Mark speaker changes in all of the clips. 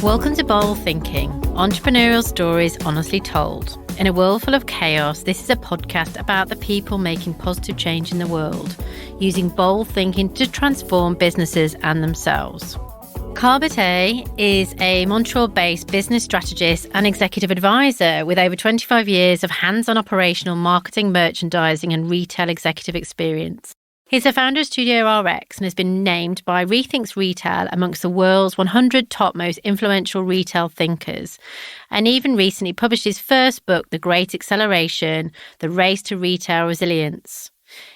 Speaker 1: Welcome to Bold Thinking, entrepreneurial stories honestly told. In a world full of chaos, this is a podcast about the people making positive change in the world, using bold thinking to transform businesses and themselves. Boutet is a Montreal-based business strategist and executive advisor with over 25 years of hands-on operational marketing, merchandising and retail executive experience. He's the founder of Studio RX and has been named by Rethinks Retail amongst the world's 100 top most influential retail thinkers. And even recently published his first book, The Great Acceleration, The Race to Retail Resilience.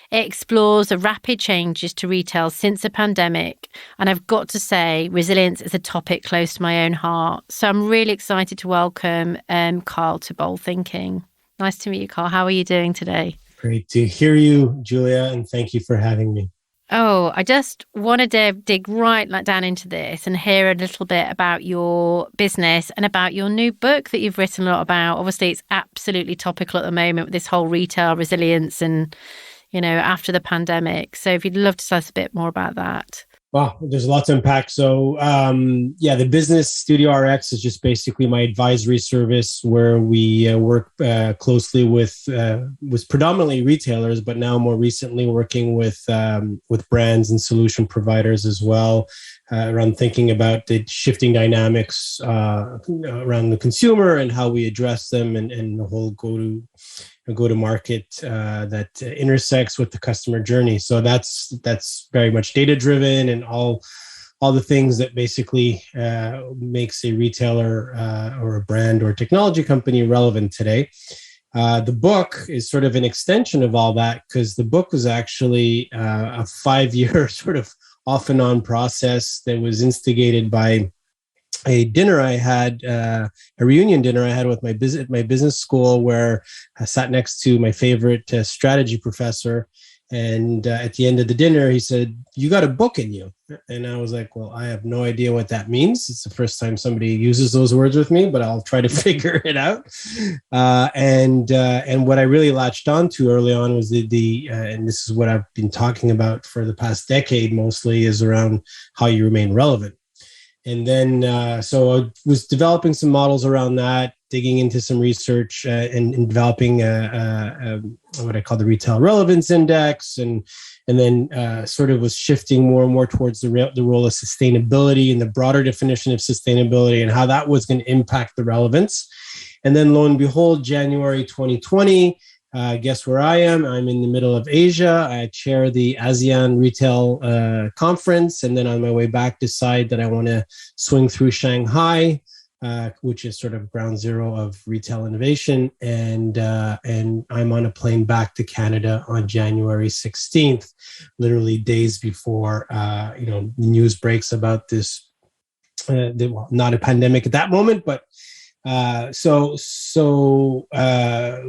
Speaker 1: It explores the rapid changes to retail since the pandemic. And I've got to say, resilience is a topic close to my own heart. So I'm really excited to welcome Carl to Bold Thinking. Nice to meet you, Carl. How are you doing today?
Speaker 2: Great to hear you, Julia, and thank you for having me.
Speaker 1: Oh, I just wanted to dig right down into this and hear a little bit about your business and about your new book that you've written a lot about. Obviously, it's absolutely topical at the moment with this whole retail resilience and, after the pandemic. So if you'd love to tell us a bit more about that.
Speaker 2: Wow, there's a lot to unpack. So, the business Studio RX is just basically my advisory service where we work closely with predominantly retailers, but now more recently working with brands and solution providers as well, around thinking about the shifting dynamics around the consumer and how we address them and the whole go to market that intersects with the customer journey. So that's very much data driven and all the things that basically makes a retailer or a brand or technology company relevant today. The book is sort of an extension of all that because the book was actually a 5-year sort of off and on process that was instigated by a dinner I had, a reunion dinner I had with my business school, where I sat next to my favorite strategy professor. And at the end of the dinner, he said, "You got a book in you." And I was like, well, I have no idea what that means. It's the first time somebody uses those words with me, but I'll try to figure it out. And what I really latched onto early on was and this is what I've been talking about for the past decade mostly, is around how you remain relevant. And then, so I was developing some models around that, digging into some research and developing what I call the Retail Relevance Index, and then sort of was shifting more and more towards the role of sustainability and the broader definition of sustainability and how that was going to impact the relevance. And then lo and behold, January 2020, guess where I am? I'm in the middle of Asia. I chair the ASEAN Retail Conference. And then on my way back, decide that I want to swing through Shanghai, which is sort of ground zero of retail innovation. And I'm on a plane back to Canada on January 16th, literally days before, the news breaks about this, not a pandemic at that moment, but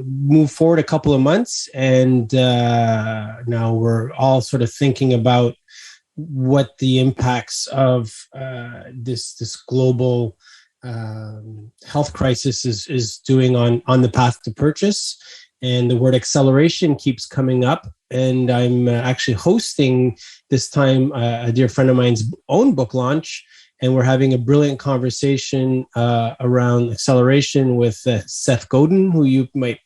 Speaker 2: move forward a couple of months, and now we're all sort of thinking about what the impacts of this global health crisis is doing on the path to purchase. And the word acceleration keeps coming up. And I'm actually hosting this time a dear friend of mine's own book launch. And we're having a brilliant conversation around acceleration with Seth Godin, who you might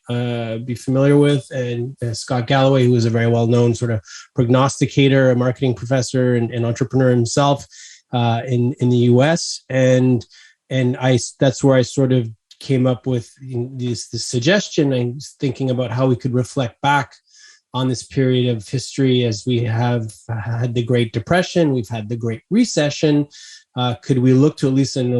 Speaker 2: be familiar with, and Scott Galloway, who is a very well-known sort of prognosticator, a marketing professor and entrepreneur himself in the US. And that's where I sort of came up with this suggestion. I was thinking about how we could reflect back on this period of history, as we have had the Great Depression, we've had the Great Recession. Could we look to, at least under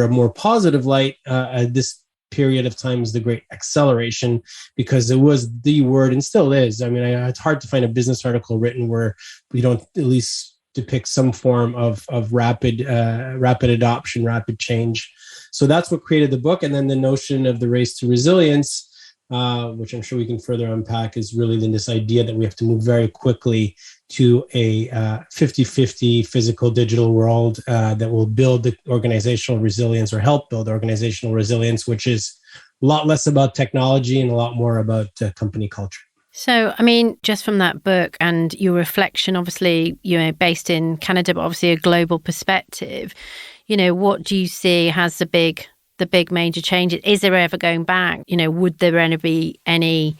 Speaker 2: a more positive light, this period of time as the Great Acceleration, because it was the word and still is. I mean, it's hard to find a business article written where we don't at least depict some form of rapid adoption, rapid change. So that's what created the book. And then the notion of the race to resilience, which I'm sure we can further unpack, is really then this idea that we have to move very quickly to a 50-50 physical digital world that will build the organizational resilience, or help build organizational resilience, which is a lot less about technology and a lot more about company culture.
Speaker 1: So, I mean, just from that book and your reflection, obviously, based in Canada, but obviously a global perspective, what do you see as the big major changes? Is there ever going back? Would there ever be any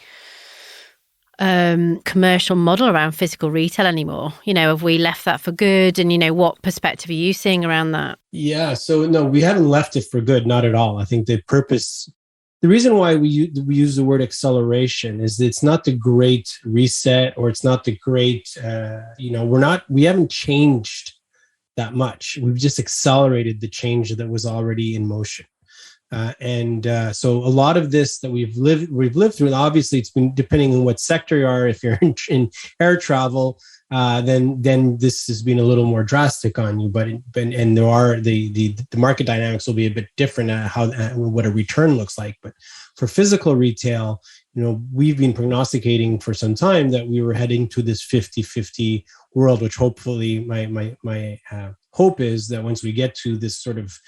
Speaker 1: commercial model around physical retail anymore? Have we left that for good? And, what perspective are you seeing around that?
Speaker 2: Yeah. So no, we haven't left it for good. Not at all. I think the reason why we use the word acceleration is that it's not the great reset, or it's not the great, we haven't changed that much. We've just accelerated the change that was already in motion. So a lot of this that we've lived through, and obviously it's been depending on what sector you are. If you're in air travel, then this has been a little more drastic on you. But there are the market dynamics will be a bit different what a return looks like. But for physical retail, we've been prognosticating for some time that we were heading to this 50-50 world, which hopefully my hope is that once we get to this sort of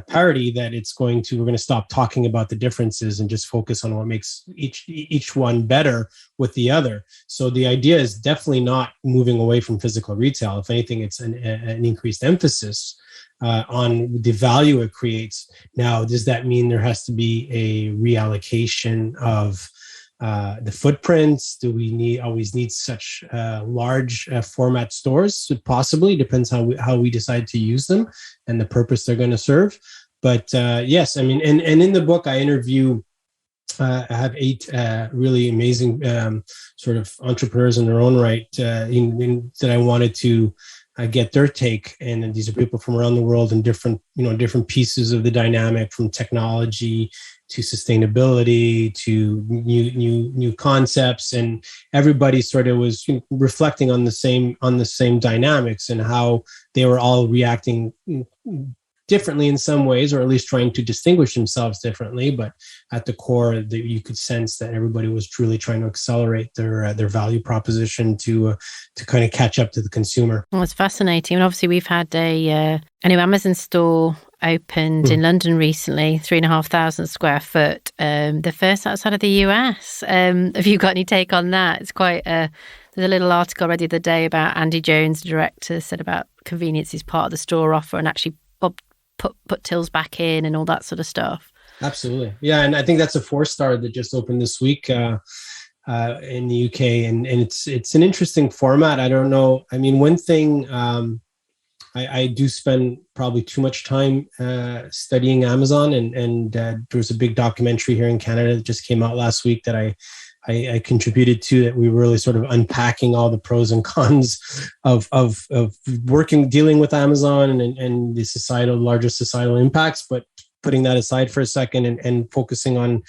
Speaker 2: parity, that we're going to stop talking about the differences and just focus on what makes each one better with the other. So the idea is definitely not moving away from physical retail. If anything, it's an increased emphasis on the value it creates. Now, does that mean there has to be a reallocation of the footprints? Do we always need such large format stores? Possibly, depends how we decide to use them and the purpose they're going to serve. But yes, I mean, and in the book I interview, I have 8 really amazing sort of entrepreneurs in their own right that I wanted to get their take. And these are people from around the world in different pieces of the dynamic, from technology to sustainability to new concepts, and everybody sort of was reflecting on the same dynamics and how they were all reacting differently in some ways, or at least trying to distinguish themselves differently. But at the core, you could sense that everybody was truly trying to accelerate their value proposition to kind of catch up to the consumer.
Speaker 1: Well, it's fascinating. And obviously, we've had a new Amazon store opened in London recently, 3,500 square foot, the first outside of the US. Have you got any take on that? It's quite there's a little article I read the other day about Andy Jones, the director, said about convenience is part of the store offer, and actually Bob put tills back in and all that sort of stuff.
Speaker 2: Absolutely. Yeah. And I think that's a 4-star that just opened this week in the UK. And it's an interesting format. I don't know. I mean, one thing, I do spend probably too much time studying Amazon, and there was a big documentary here in Canada that just came out last week that I contributed to, that we were really sort of unpacking all the pros and cons of dealing with Amazon and the larger societal impacts. But putting that aside for a second and focusing on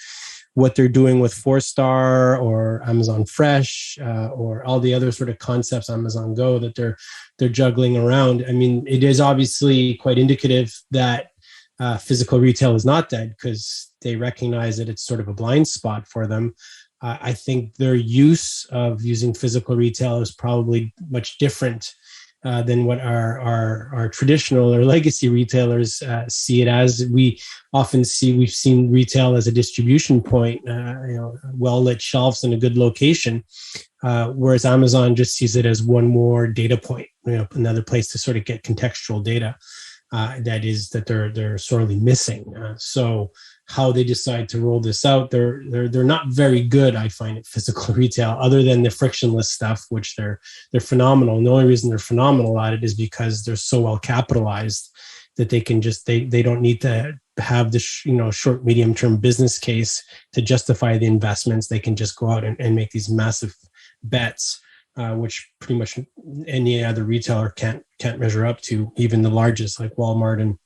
Speaker 2: what they're doing with 4-star or Amazon Fresh or all the other sort of concepts, Amazon Go, that they're juggling around. I mean, it is obviously quite indicative that physical retail is not dead, because they recognize that it's sort of a blind spot for them. I think their use of using physical retail is probably much different than what our traditional or legacy retailers see it as. We've seen retail as a distribution point, well-lit shelves in a good location, whereas Amazon just sees it as one more data point, another place to sort of get contextual data that they're sorely missing. So how they decide to roll this out, they're not very good, I find, at physical retail, other than the frictionless stuff, which they're phenomenal. And the only reason they're phenomenal at it is because they're so well capitalized that they can just they don't need to have the short medium term business case to justify the investments. They can just go out and make these massive bets, which pretty much any other retailer can't measure up to, even the largest like Walmart and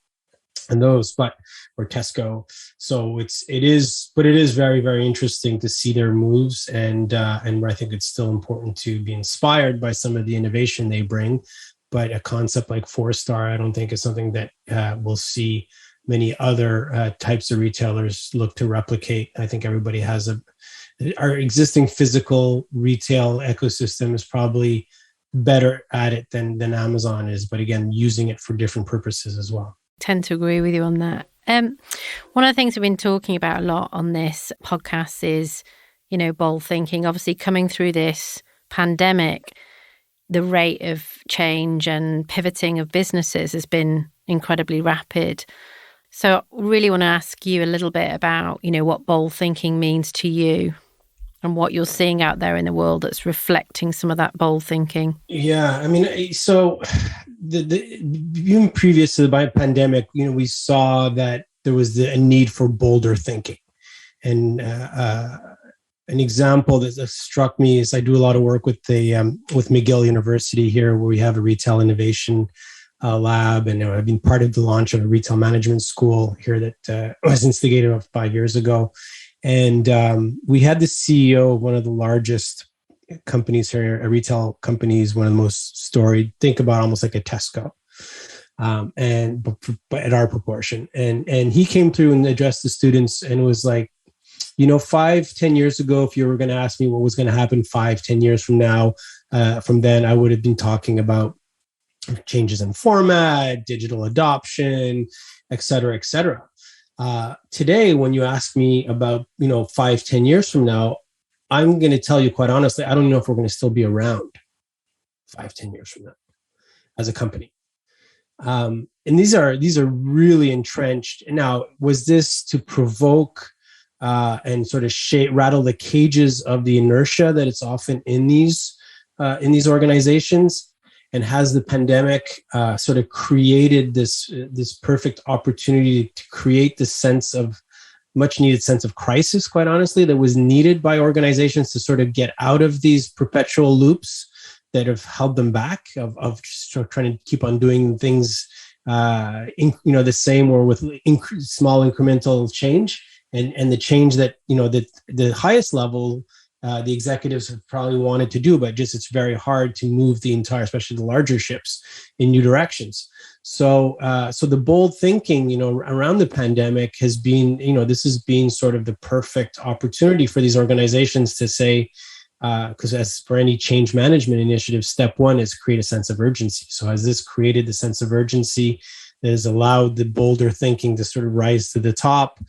Speaker 2: those, or Tesco. So it is very, very interesting to see their moves, and I think it's still important to be inspired by some of the innovation they bring. But a concept like 4-star, I don't think is something that we'll see many other types of retailers look to replicate. I think everybody has our existing physical retail ecosystem is probably better at it than Amazon is, but again, using it for different purposes as well.
Speaker 1: Tend to agree with you on that. One of the things we've been talking about a lot on this podcast is, bold thinking. Obviously, coming through this pandemic, the rate of change and pivoting of businesses has been incredibly rapid. So I really want to ask you a little bit about, what bold thinking means to you and what you're seeing out there in the world that's reflecting some of that bold thinking.
Speaker 2: Yeah, I mean, so even previous to the pandemic, we saw that there was a need for bolder thinking. And an example that struck me is I do a lot of work with with McGill University here, where we have a retail innovation lab, and I've been part of the launch of a retail management school here that was instigated about 5 years ago. And we had the CEO of one of the largest companies here, a retail companies, one of the most storied, think about almost like a Tesco, but at our proportion. And he came through and addressed the students and was like, 5-10 years ago, if you were going to ask me what was going to happen 5-10 years from now, from then, I would have been talking about changes in format, digital adoption, et cetera, et cetera. Today, when you ask me about, 5-10 years from now, I'm going to tell you quite honestly, I don't know if we're going to still be around 5-10 years from now as a company. And these are really entrenched. Now, was this to provoke and sort of rattle the cages of the inertia that it's often in these organizations? And has the pandemic sort of created this perfect opportunity to create this much needed sense of crisis, quite honestly, that was needed by organizations to sort of get out of these perpetual loops that have held them back of just trying to keep on doing things, the same or with small incremental change, and the change that, that the highest level, the executives have probably wanted to do, but just it's very hard to move the entire, especially the larger ships, in new directions. So the bold thinking, around the pandemic has been, this has been sort of the perfect opportunity for these organizations to say, because as for any change management initiative, step one is create a sense of urgency. So has this created the sense of urgency that has allowed the bolder thinking to sort of rise to the top?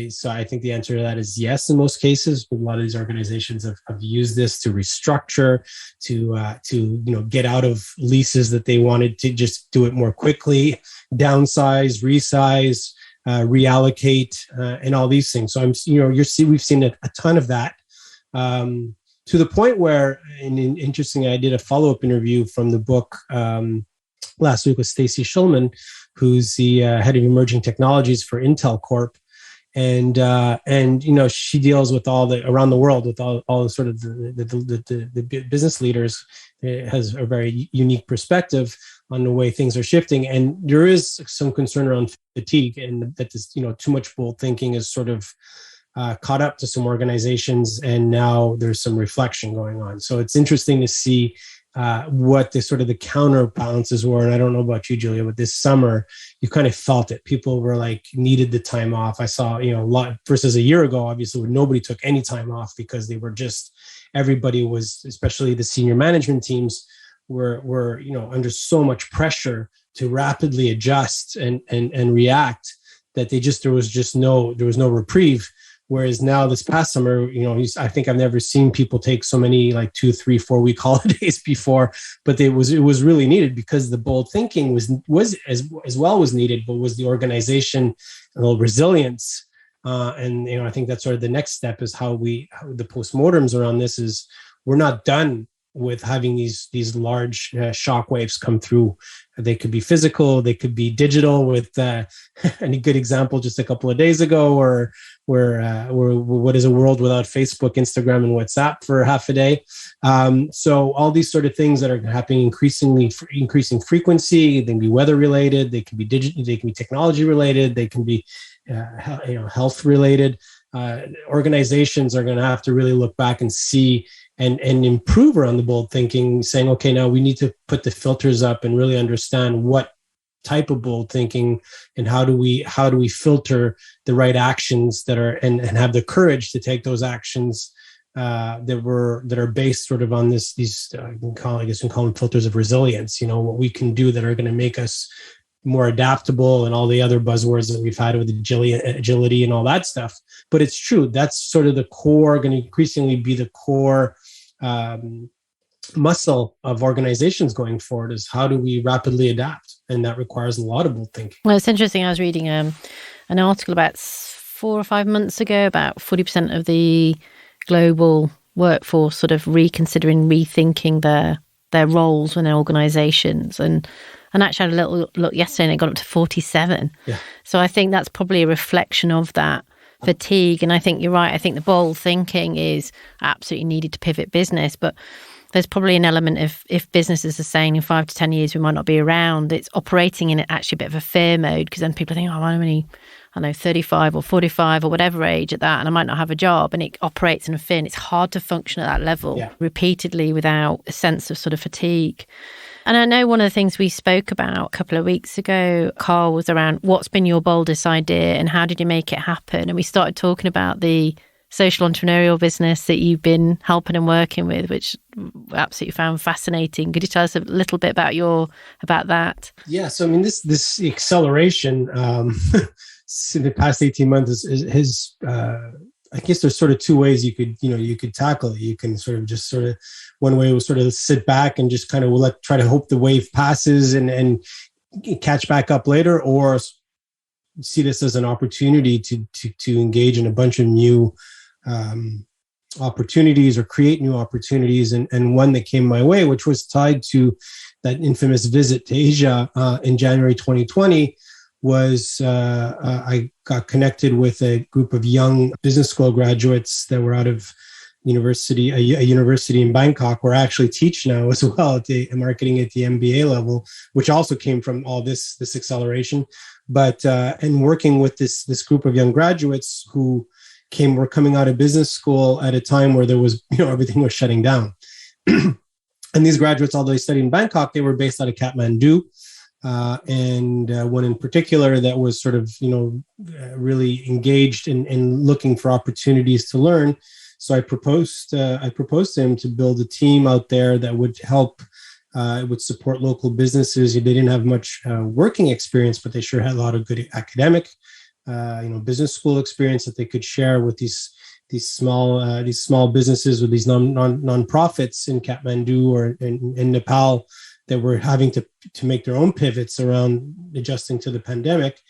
Speaker 2: So I think the answer to that is yes in most cases. But a lot of these organizations have used this to restructure, to get out of leases that they wanted to just do it more quickly, downsize, resize, reallocate, and all these things. So we've seen a ton of that, to the point where, interesting, I did a follow-up interview from the book last week with Stacy Schulman, who's the head of emerging technologies for Intel Corp. And she deals with around the world with all the sort of the business leaders. It has a very unique perspective on the way things are shifting. And there is some concern around fatigue, and that this, too much bold thinking is sort of caught up to some organizations, and now there's some reflection going on. So it's interesting to see what the sort of the counterbalances were. And I don't know about you, Julia, but this summer, you kind of felt it. People were like, needed the time off. I saw, a lot versus a year ago, obviously, when nobody took any time off because they were just, everybody was, especially the senior management teams were under so much pressure to rapidly adjust and react that there was no reprieve. Whereas now this past summer, I think I've never seen people take so many like 2, 3, 4 week holidays before, but it was really needed because the bold thinking was as well was needed, but was the organization resilience. And I think that's sort of the next step is how the postmortems around this is we're not done with having these large shock waves come through. They could be physical, they could be digital. With any good example just a couple of days ago, or what is a world without Facebook, Instagram, and WhatsApp for half a day? So all these sort of things that are happening increasing frequency. They can be weather related, they can be digital, they can be technology related, they can be health related. Organizations are going to have to really look back and see and improve around the bold thinking, saying, okay, now we need to put the filters up and really understand what type of bold thinking and how do we filter the right actions that are and have the courage to take those actions that are based sort of on these we can call them filters of resilience. What we can do that are going to make us more adaptable, and all the other buzzwords that we've had with agility and all that stuff. But it's true. That's sort of the core, going to increasingly be the core muscle of organizations going forward is how do we rapidly adapt? And that requires a lot of bold thinking.
Speaker 1: Well, it's interesting. I was reading an article about 4 or 5 months ago about 40% of the global workforce sort of reconsidering, rethinking their roles in their organizations. And actually I had a little look yesterday and it got up to 47.
Speaker 2: Yeah.
Speaker 1: So I think that's probably a reflection of that fatigue. And I think you're right. I think the bold thinking is absolutely needed to pivot business. But there's probably an element of, if businesses are saying in 5 to 10 years we might not be around, it's operating in actually a bit of a fear mode, because then people think, oh, I'm only, 35 or 45 or whatever age at that, and I might not have a job. And it operates in a fear, and it's hard to function at that level repeatedly without a sense of sort of fatigue. And I know one of the things we spoke about a couple of weeks ago, Carl, was around what's been your boldest idea and how did you make it happen? And we started talking about the social entrepreneurial business that you've been helping and working with, which we absolutely found fascinating. Could you tell us a little bit about that?
Speaker 2: Yeah, so I mean, this acceleration in the past 18 months is I guess there's sort of two ways you could tackle it. You can one way was sort of sit back and just kind of try to hope the wave passes and catch back up later, or see this as an opportunity to engage in a bunch of new opportunities or create new opportunities. And one that came my way, which was tied to that infamous visit to Asia in January 2020, was I got connected with a group of young business school graduates that were out of a university in Bangkok, where I actually teach now as well, marketing at the MBA level, which also came from all this acceleration. But and working with this group of young graduates who were coming out of business school at a time where there was, everything was shutting down. And these graduates, although they studied in Bangkok, they were based out of Kathmandu. And one in particular that was sort of, really engaged in looking for opportunities to learn. So I proposed to him to build a team out there that would help, would support local businesses. They didn't have much working experience, but they sure had a lot of good academic, business school experience that they could share with these small businesses, with these non-profits in Kathmandu or in Nepal, that were having to make their own pivots around adjusting to the pandemic.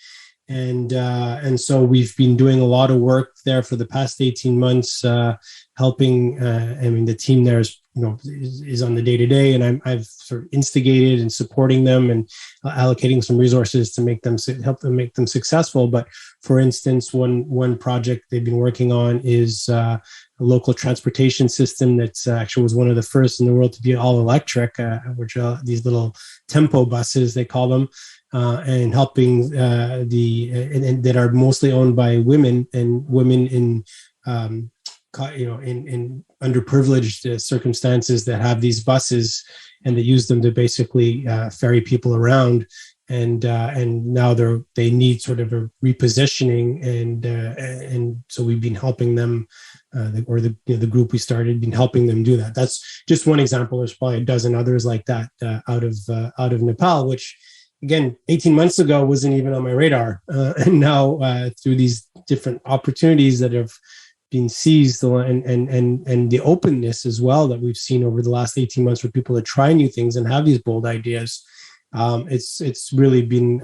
Speaker 2: And so we've been doing a lot of work there for the past 18 months, helping. The team there is on the day-to-day, and I've sort of instigated and supporting them and allocating some resources to help them make them successful. But for instance, one project they've been working on is a local transportation system that's actually was one of the first in the world to be all electric, which are these little tempo buses, they call them, and helping and that are mostly owned by women in in underprivileged circumstances, that have these buses and that use them to basically ferry people around. And now they need sort of a repositioning, and so we've been helping them, the group we started, been helping them do that. That's just one example. There's probably a dozen others like that out of Nepal, which again 18 months ago wasn't even on my radar, and now through these different opportunities that have been seized, and the openness as well that we've seen over the last 18 months for people to try new things and have these bold ideas. It's really been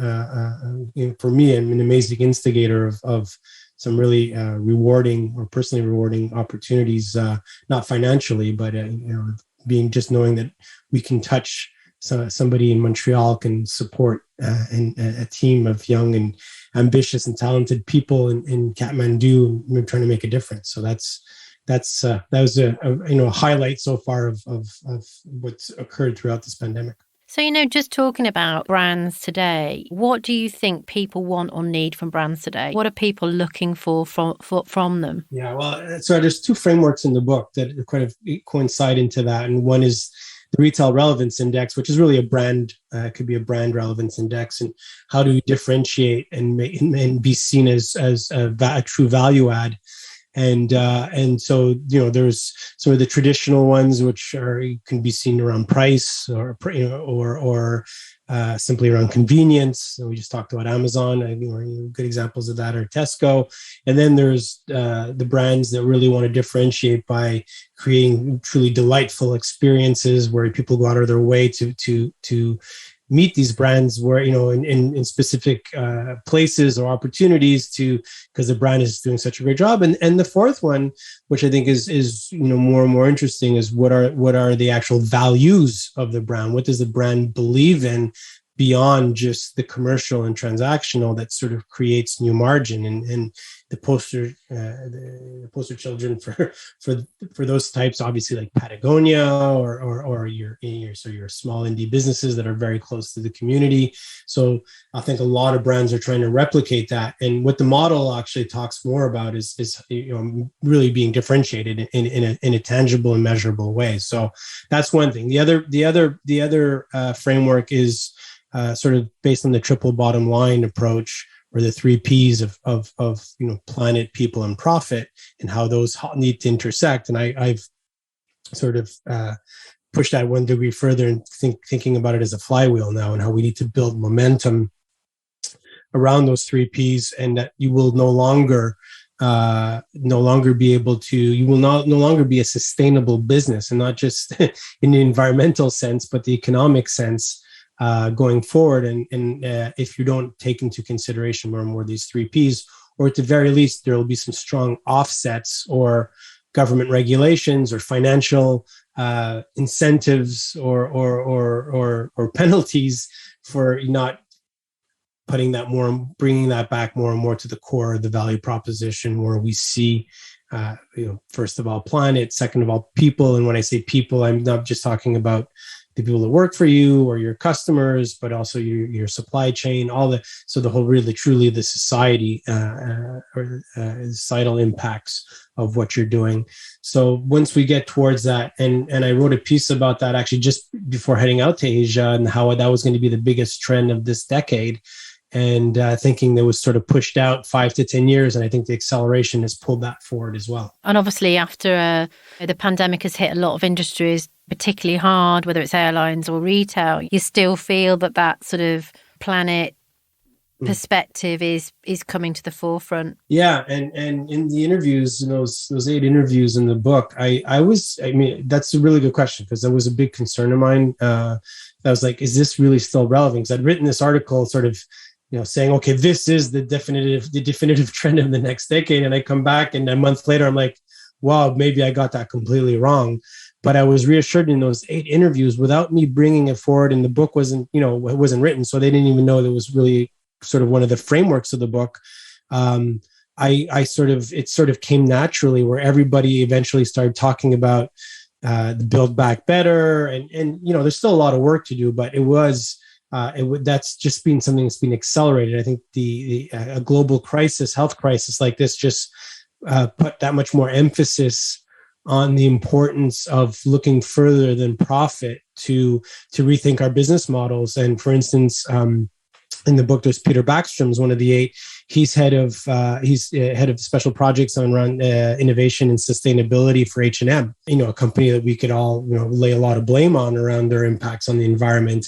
Speaker 2: for me an amazing instigator of some really rewarding or personally rewarding opportunities, not financially, but knowing that we can touch somebody in Montreal, can support a team of young and ambitious and talented people in Kathmandu, and trying to make a difference. So that was a highlight so far of what's occurred throughout this pandemic.
Speaker 1: So, just talking about brands today, what do you think people want or need from brands today? What are people looking for from them?
Speaker 2: Yeah, well, so there's two frameworks in the book that kind of coincide into that. And one is the Retail Relevance Index, which is really a brand, could be a brand relevance index. And how do you differentiate and be seen as a true value add? And so, there's sort of the traditional ones, which can be seen around price or simply around convenience. So we just talked about Amazon. I think good examples of that are Tesco. And then there's the brands that really want to differentiate by creating truly delightful experiences where people go out of their way to meet these brands where, in specific places or opportunities because the brand is doing such a great job. And the fourth one, which I think is more and more interesting, is what are the actual values of the brand? What does the brand believe in beyond just the commercial and transactional that sort of creates new margin? And the poster children for those types, obviously, like Patagonia or your small indie businesses that are very close to the community. So I think a lot of brands are trying to replicate that. And what the model actually talks more about is really being differentiated in a tangible and measurable way. So that's one thing. The other framework is sort of based on the triple bottom line approach, or the three P's of planet, people, and profit, and how those need to intersect. And I've sort of pushed that one degree further and thinking about it as a flywheel now, and how we need to build momentum around those three P's, and that you will no longer be able to, you will no longer be a sustainable business, and not just in the environmental sense, but the economic sense. Going forward, and if you don't take into consideration more and more these three Ps, or at the very least, there will be some strong offsets or government regulations or financial incentives or penalties for not bringing that back more and more to the core of the value proposition, where we see, first of all, planet, second of all, people. And when I say people, I'm not just talking about the people that work for you or your customers, but also your supply chain, the whole really truly the society or societal impacts of what you're doing. So once we get towards that, and I wrote a piece about that actually just before heading out to Asia, and how that was going to be the biggest trend of this decade, and thinking that was sort of pushed out 5 to 10 years. And I think the acceleration has pulled that forward as well.
Speaker 1: And obviously after the pandemic has hit a lot of industries particularly hard, whether it's airlines or retail, you still feel that sort of planet perspective is coming to the forefront. Yeah,
Speaker 2: and in the interviews, those 8 interviews in the book, that's a really good question, because that was a big concern of mine. I was like, is this really still relevant? Because I'd written this article sort of saying, okay, this is the definitive trend of the next decade, and I come back and a month later I'm like, wow, maybe I got that completely wrong. But I was reassured in those 8 interviews without me bringing it forward, and the book wasn't written, so they didn't even know that was really sort of one of the frameworks of the book. It sort of came naturally, where everybody eventually started talking about the Build Back Better, and there's still a lot of work to do, but that's just been something that's been accelerated. I think a global crisis, health crisis like this, just put that much more emphasis on the importance of looking further than profit to rethink our business models. And for instance, in the book, there's Peter Backstrom's one of the 8. He's head of special projects around innovation and sustainability for H&M. A company that we could all lay a lot of blame on around their impacts on the environment.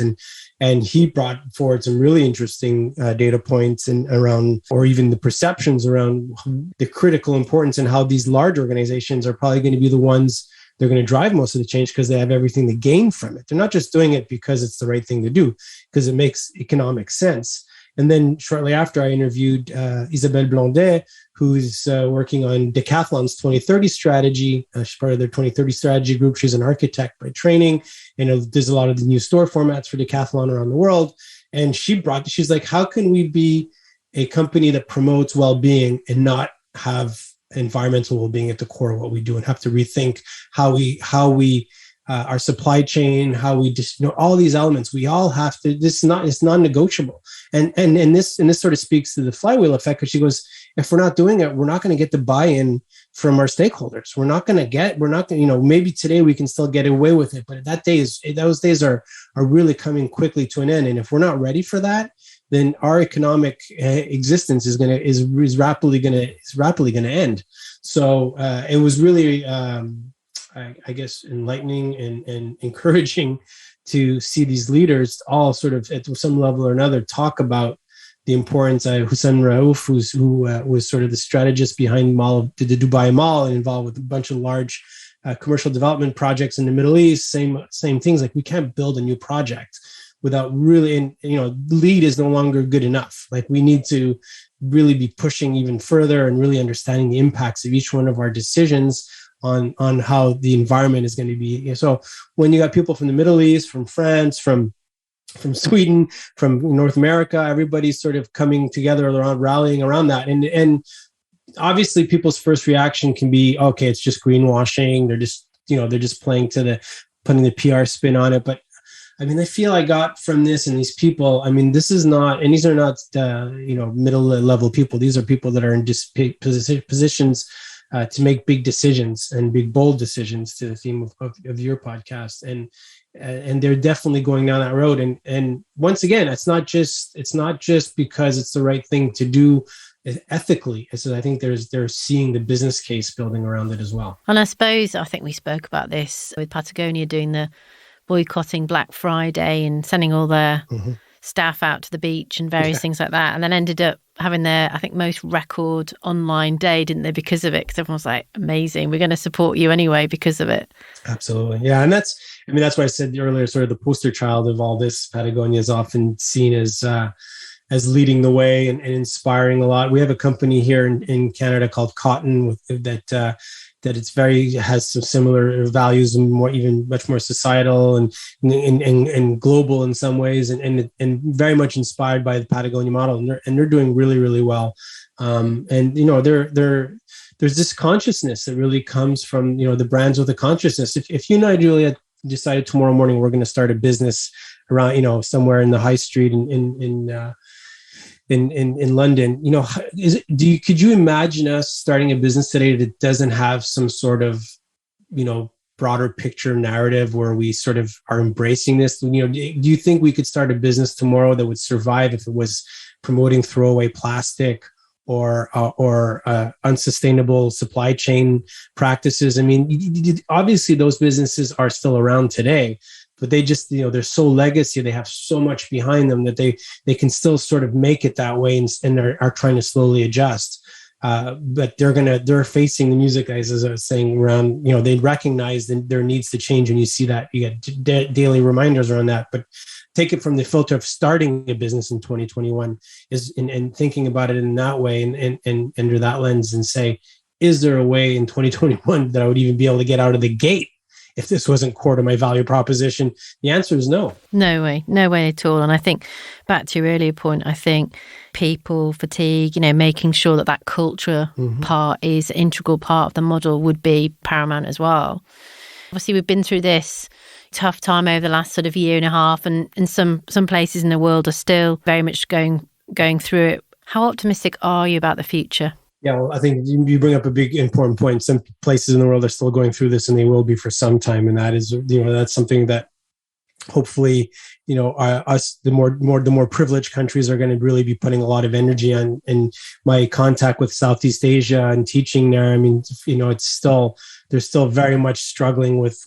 Speaker 2: And he brought forward some really interesting data points around, or even the perceptions around the critical importance, and how these large organizations are probably going to be the ones they're going to drive most of the change, because they have everything to gain from it. They're not just doing it because it's the right thing to do, because it makes economic sense. And then shortly after, I interviewed Isabelle Blondet, who's working on Decathlon's 2030 strategy. She's part of their 2030 strategy group. She's an architect by training, and does a lot of the new store formats for Decathlon around the world. And she's like, how can we be a company that promotes well-being and not have environmental well-being at the core of what we do, and have to rethink how we our supply chain, how we just all these elements. We all have to. It's non-negotiable. And this sort of speaks to the flywheel effect, because she goes, if we're not doing it, we're not going to get the buy-in from our stakeholders. Maybe today we can still get away with it, but those days are really coming quickly to an end. And if we're not ready for that, then our economic existence is rapidly going to end. So it was really, I guess, enlightening and encouraging to see these leaders all sort of at some level or another talk about the importance. Hussein Raouf, who was sort of the strategist behind the Dubai Mall and involved with a bunch of large commercial development projects in the Middle East. Same things. Like, we can't build a new project without really, and lead is no longer good enough. Like, we need to really be pushing even further and really understanding the impacts of each one of our decisions on how the environment is going to be. So when you got people from the Middle East, from France, from Sweden, from North America, everybody's sort of coming together around, rallying around that. And obviously people's first reaction can be, okay, it's just greenwashing. They're just playing putting the PR spin on it. But I mean, I feel I got from this and these people, I mean, these are not middle level people. These are people that are in positions to make big decisions and big, bold decisions, to the theme of your podcast. And they're definitely going down that road. And once again, it's not just because it's the right thing to do ethically. So I think they're seeing the business case building around it as well.
Speaker 1: And I think we spoke about this with Patagonia doing the boycotting Black Friday and sending all their staff out to the beach and various things like that, and then ended up having their, I think, most record online day, didn't they, because of it? Because everyone was like, amazing, we're going to support you anyway because of it.
Speaker 2: Absolutely. Yeah. And that's why I said earlier, sort of the poster child of all this. Patagonia is often seen as leading the way and inspiring a lot. We have a company here in Canada called Cotton that has some similar values and much more societal and global in some ways, and very much inspired by the Patagonia model, and they're doing really, really well. There's this consciousness that really comes from the brands with a consciousness. If you and I, Julia, decided tomorrow morning we're going to start a business around somewhere in the high street in London, could you imagine us starting a business today that doesn't have some sort of, broader picture narrative where we sort of are embracing this? Do you think we could start a business tomorrow that would survive if it was promoting throwaway plastic or unsustainable supply chain practices? I mean, obviously those businesses are still around today, but they just, they're so legacy, they have so much behind them that they can still sort of make it that way and are trying to slowly adjust. But they're facing the music guys, as I was saying, around, they recognize that there needs to change, and you see that you get daily reminders around that. But take it from the filter of starting a business in 2021 and thinking about it in that way and under that lens, and say, is there a way in 2021 that I would even be able to get out of the gate if this wasn't core to my value proposition? The answer is no. No way at all. And I think back to your earlier point, I think people fatigue, making sure that culture part is an integral part of the model would be paramount as well. Obviously, we've been through this tough time over the last sort of year and a half, and some places in the world are still very much going through it. How optimistic are you about the future? Yeah, well, I think you bring up a big important point. Some places in the world are still going through this, and they will be for some time. And that is, that's something that hopefully, us, the more privileged countries are going to really be putting a lot of energy on. And my contact with Southeast Asia and teaching there, I mean, they're still very much struggling with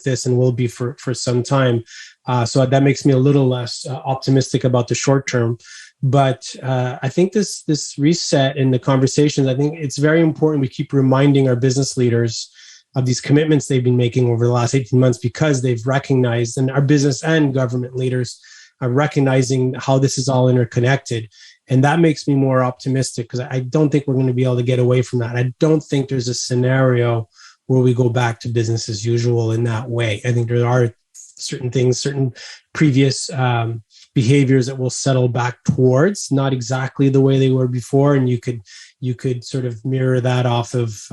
Speaker 2: this, and will be for some time. So that makes me a little less optimistic about the short term. But I think this reset in the conversations, I think it's very important we keep reminding our business leaders of these commitments they've been making over the last 18 months, because they've recognized, and our business and government leaders are recognizing how this is all interconnected. And that makes me more optimistic, because I don't think we're going to be able to get away from that. I don't think there's a scenario where we go back to business as usual in that way. I think there are certain previous behaviors that will settle back towards not exactly the way they were before, and you could sort of mirror that off of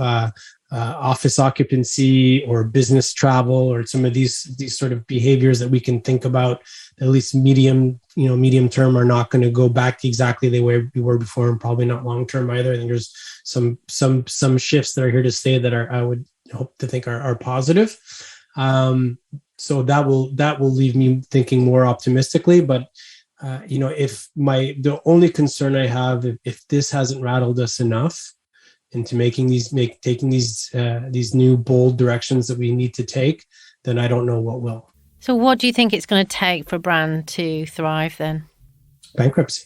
Speaker 2: office occupancy or business travel, or some of these sort of behaviors that we can think about, at least medium term, are not going to go back to exactly the way we were before, and probably not long term either. I think there's some shifts that are here to stay that I would hope to think are positive. So that will leave me thinking more optimistically. But the only concern I have, if this hasn't rattled us enough into taking these new bold directions that we need to take, then I don't know what will.
Speaker 1: So what do you think it's going to take for a brand to thrive then?
Speaker 2: Bankruptcy.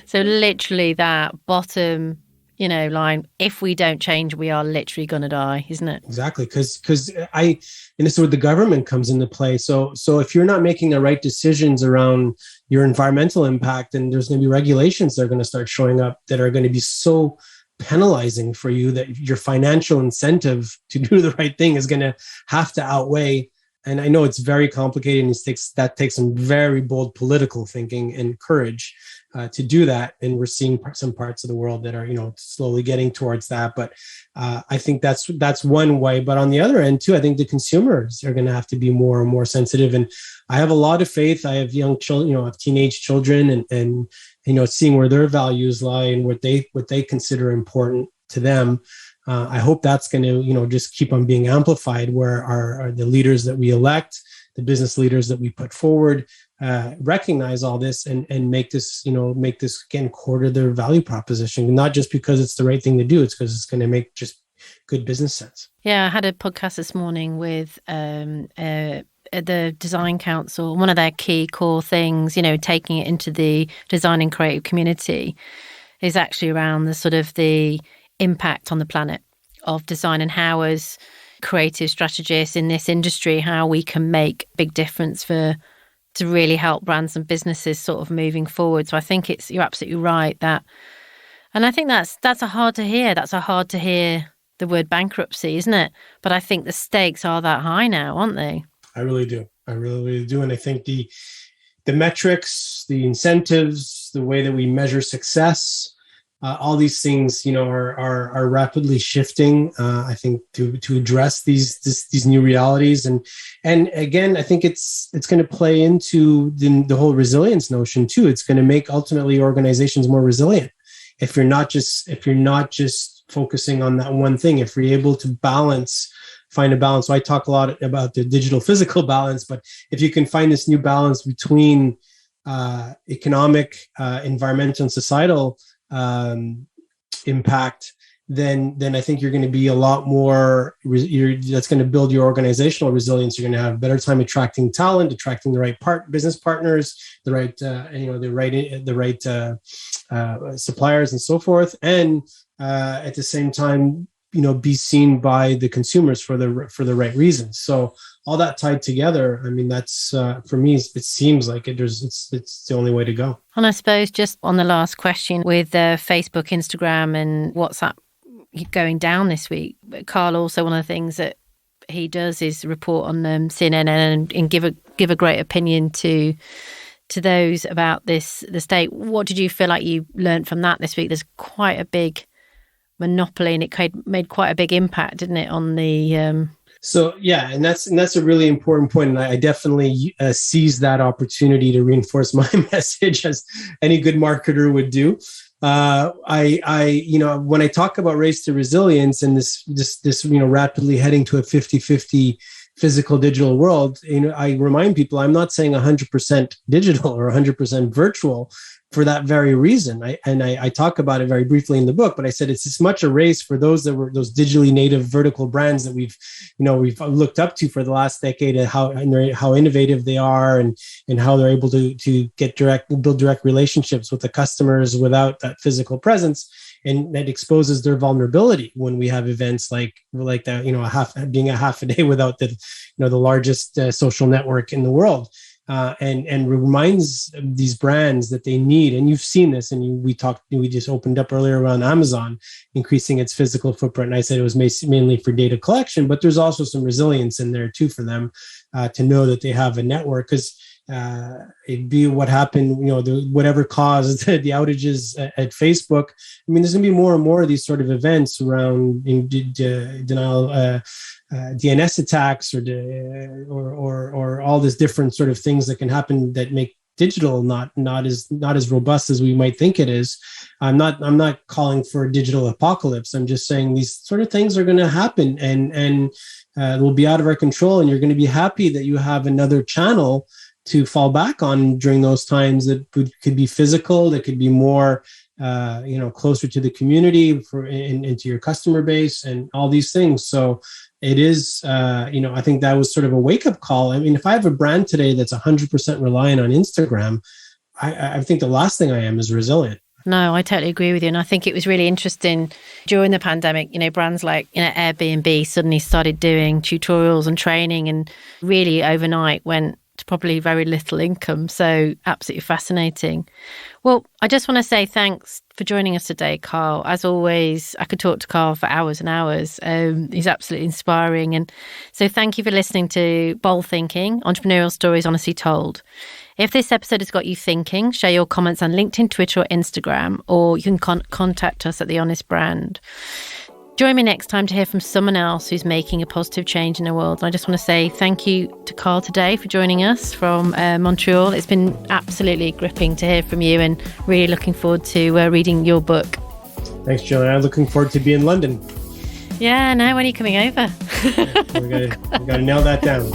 Speaker 1: So literally that bottom, line, if we don't change, we are literally going to die, isn't it?
Speaker 2: Exactly. Because and this is where the government comes into play. So if you're not making the right decisions around your environmental impact, then there's going to be regulations that are going to start showing up that are going to be so penalizing for you that your financial incentive to do the right thing is going to have to outweigh. And I know it's very complicated, and that takes some very bold political thinking and courage to do that. And we're seeing some parts of the world that are, slowly getting towards that. But I think that's one way. But on the other end too, I think the consumers are going to have to be more and more sensitive. And I have a lot of faith. I have young children, I have teenage children, and seeing where their values lie and what they consider important to them. I hope that's going to, just keep on being amplified, where are the leaders that we elect, the business leaders that we put forward, recognize all this and make this again core to their value proposition, not just because it's the right thing to do, it's because it's going to make just good business sense.
Speaker 1: Yeah, I had a podcast this morning with the Design Council. One of their key core things, taking it into the design and creative community, is actually around the sort of the impact on the planet of design, and how as creative strategists in this industry, how we can make big difference to really help brands and businesses sort of moving forward. So I think you're absolutely right that, and I think that's a hard to hear. That's a hard to hear, the word bankruptcy, isn't it? But I think the stakes are that high now, aren't they?
Speaker 2: I really do. I really do. And I think the metrics, the incentives, the way that we measure success, all these things, are rapidly shifting. I think to address these new realities, and again, I think it's going to play into the whole resilience notion too. It's going to make ultimately organizations more resilient. If you're not just focusing on that one thing, if you're able to find a balance. So I talk a lot about the digital physical balance, but if you can find this new balance between economic, environmental, and societal impact, then I think you're going to be a lot more. That's going to build your organizational resilience. You're going to have a better time attracting talent, attracting the right business partners, the right suppliers, and so forth, and at the same time, be seen by the consumers for the right reasons. So all that tied together, I mean, that's for me, it seems like it's the only way to go.
Speaker 1: And I suppose just on the last question with Facebook, Instagram, and WhatsApp going down this week, Carl, also one of the things that he does is report on CNN and give a great opinion to those about the state. What did you feel like you learned from that this week? There's quite a big monopoly, and it made quite a big impact, didn't it, on the
Speaker 2: So yeah, and that's a really important point, and I definitely seized that opportunity to reinforce my message, as any good marketer would do. I when I talk about race to resilience and this rapidly heading to a 50-50 physical digital world, I remind people I'm not saying 100% digital or 100% virtual for that very reason. I talk about it very briefly in the book, but I said it's as much a race for those digitally native vertical brands that we've looked up to for the last decade, and how innovative they are, and how they're able to build direct relationships with the customers without that physical presence. And that exposes their vulnerability when we have events like that, being a half a day without the largest social network in the world. And reminds these brands that they need, and you've seen this, and we just opened up earlier around Amazon increasing its physical footprint. And I said it was mainly for data collection, but there's also some resilience in there too for them to know that they have a network, because it'd be what happened, whatever caused the outages at Facebook. I mean, there's going to be more and more of these sort of events around denial. DNS attacks or all these different sort of things that can happen that make digital not as robust as we might think it is. I'm not calling for a digital apocalypse. I'm just saying these sort of things are going to happen, and will be out of our control. And you're going to be happy that you have another channel to fall back on during those times that could be physical, that could be more closer to the community into your customer base and all these things. So it is, I think that was sort of a wake up call. I mean, if I have a brand today that's 100% reliant on Instagram, I think the last thing I am is resilient.
Speaker 1: No, I totally agree with you. And I think it was really interesting during the pandemic, brands like, Airbnb suddenly started doing tutorials and training, and really overnight went to probably very little income. So absolutely fascinating. Well, I just want to say thanks for joining us today, Carl. As always, I could talk to Carl for hours and hours. He's absolutely inspiring. And so thank you for listening to Bold Thinking, Entrepreneurial Stories Honestly Told. If this episode has got you thinking, share your comments on LinkedIn, Twitter or Instagram, or you can contact us at The Honest Brand. Join me next time to hear from someone else who's making a positive change in the world. And I just want to say thank you to Carl today for joining us from Montreal. It's been absolutely gripping to hear from you, and really looking forward to reading your book.
Speaker 2: Thanks, Joanna. I'm looking forward to being in London.
Speaker 1: Yeah, now when are you coming over?
Speaker 2: We got to nail that down.